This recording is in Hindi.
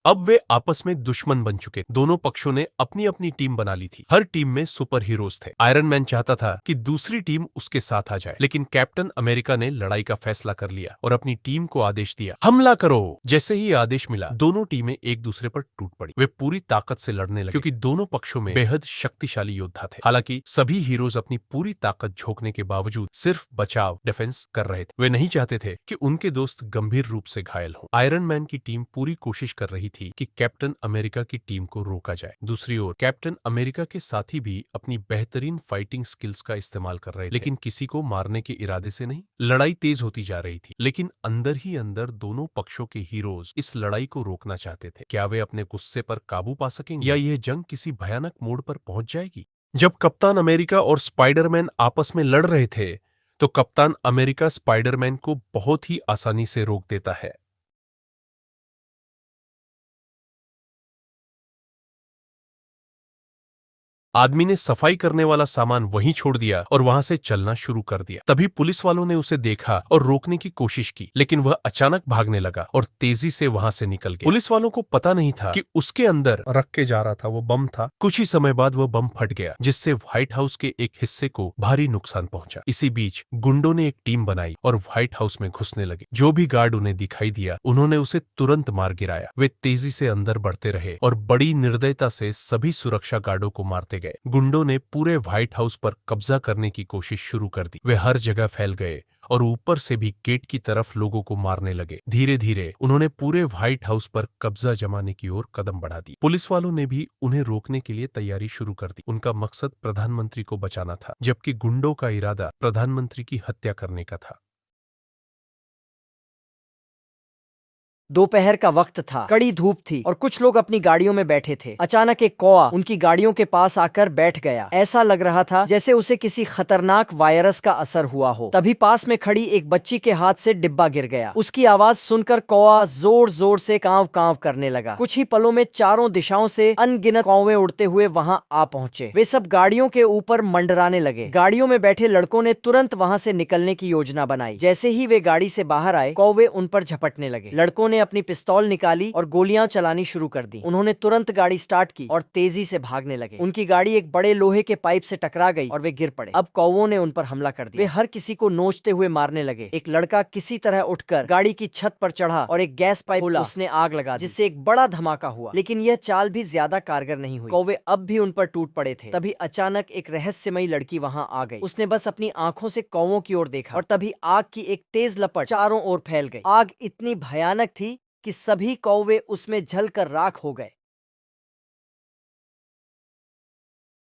अब वे आपस में दुश्मन बन चुके। दोनों पक्षों ने अपनी अपनी टीम बना ली थी। हर टीम में सुपर हीरोज थे। आयरन मैन चाहता था कि दूसरी टीम उसके साथ आ जाए, लेकिन कैप्टन अमेरिका ने लड़ाई का फैसला कर लिया और अपनी टीम को आदेश दिया, हमला करो। जैसे ही आदेश मिला, दोनों टीमें एक दूसरे पर टूट पड़ी। वे पूरी ताकत से लड़ने लगे, क्योंकि दोनों पक्षों में बेहद शक्तिशाली योद्धा थे। हालांकि सभी हीरोज अपनी पूरी ताकत झोंकने के बावजूद सिर्फ बचाव डिफेंस कर रहे थे। वे नहीं चाहते थे कि उनके दोस्त गंभीर रूप से घायल हों। आयरन मैन की टीम पूरी कोशिश कर रही थी कि कैप्टन अमेरिका की टीम को रोका जाए। दूसरी ओर कैप्टन अमेरिका के साथी भी अपनी बेहतरीन फाइटिंग स्किल्स का इस्तेमाल कर रहे थे, लेकिन किसी को मारने के इरादे से नहीं। लड़ाई तेज होती जा रही थी, लेकिन अंदर ही अंदर दोनों पक्षों के हीरोज इस लड़ाई को रोकना चाहते थे। क्या वे अपने गुस्से पर काबू पा सकेंगे, या यह जंग किसी भयानक मोड़ पर पहुंच जाएगी? जब कप्तान अमेरिका और स्पाइडरमैन आपस में लड़ रहे थे, तो कप्तान अमेरिका स्पाइडरमैन को बहुत ही आसानी से रोक देता है। आदमी ने सफाई करने वाला सामान वहीं छोड़ दिया और वहां से चलना शुरू कर दिया। तभी पुलिस वालों ने उसे देखा और रोकने की कोशिश की, लेकिन वह अचानक भागने लगा और तेजी से वहां से निकल गया। पुलिस वालों को पता नहीं था कि उसके अंदर रख के जा रहा था वो बम था। कुछ ही समय बाद वह बम फट गया, जिससे व्हाइट हाउस के एक हिस्से को भारी नुकसान पहुंचा। इसी बीच गुंडों ने एक टीम बनाई और व्हाइट हाउस में घुसने लगे। जो भी गार्ड उन्हें दिखाई दिया, उन्होंने उसे तुरंत मार गिराया। वे तेजी से अंदर बढ़ते रहे और बड़ी निर्दयता से सभी सुरक्षा गार्डों को मारते गए। गुंडों ने पूरे व्हाइट हाउस पर कब्जा करने की कोशिश शुरू कर दी। वे हर जगह फैल गए और ऊपर से भी गेट की तरफ लोगों को मारने लगे। धीरे धीरे उन्होंने पूरे व्हाइट हाउस पर कब्जा जमाने की ओर कदम बढ़ा दी। पुलिस वालों ने भी उन्हें रोकने के लिए तैयारी शुरू कर दी। उनका मकसद प्रधानमंत्री को बचाना था, जबकि गुंडों का इरादा प्रधानमंत्री की हत्या करने का था। दोपहर का वक्त था, कड़ी धूप थी और कुछ लोग अपनी गाड़ियों में बैठे थे। अचानक एक कौआ उनकी गाड़ियों के पास आकर बैठ गया। ऐसा लग रहा था जैसे उसे किसी खतरनाक वायरस का असर हुआ हो। तभी पास में खड़ी एक बच्ची के हाथ से डिब्बा गिर गया। उसकी आवाज सुनकर कौआ जोर जोर से कांव कांव करने लगा। कुछ ही पलों में चारों दिशाओं से अनगिनत कौवे उड़ते हुए वहां आ पहुंचे। वे सब गाड़ियों के ऊपर मंडराने लगे। गाड़ियों में बैठे लड़कों ने तुरंत वहां से निकलने की योजना बनाई। जैसे ही वे गाड़ी से बाहर आए, कौवे उन पर झपटने लगे। लड़कों ने अपनी पिस्तौल निकाली और गोलियां चलानी शुरू कर दी। उन्होंने तुरंत गाड़ी स्टार्ट की और तेजी से भागने लगे। उनकी गाड़ी एक बड़े लोहे के पाइप से टकरा गई और वे गिर पड़े। अब कौवों ने उन पर हमला कर दिया। वे हर किसी को नोचते हुए मारने लगे। एक लड़का किसी तरह उठकर गाड़ी की छत पर चढ़ा और एक गैस पाइप खोला। उसने आग लगा दी, जिससे एक बड़ा धमाका हुआ। लेकिन यह चाल भी ज्यादा कारगर नहीं हुई। कौवे अब भी उन पर टूट पड़े थे। तभी अचानक एक रहस्यमयी लड़की वहां आ गई। उसने बस अपनी आंखों से कौवों की ओर देखा और तभी आग की एक तेज लपट चारों ओर फैल गई। आग इतनी भयानक थी कि सभी कौवे उसमें जलकर राख हो गए।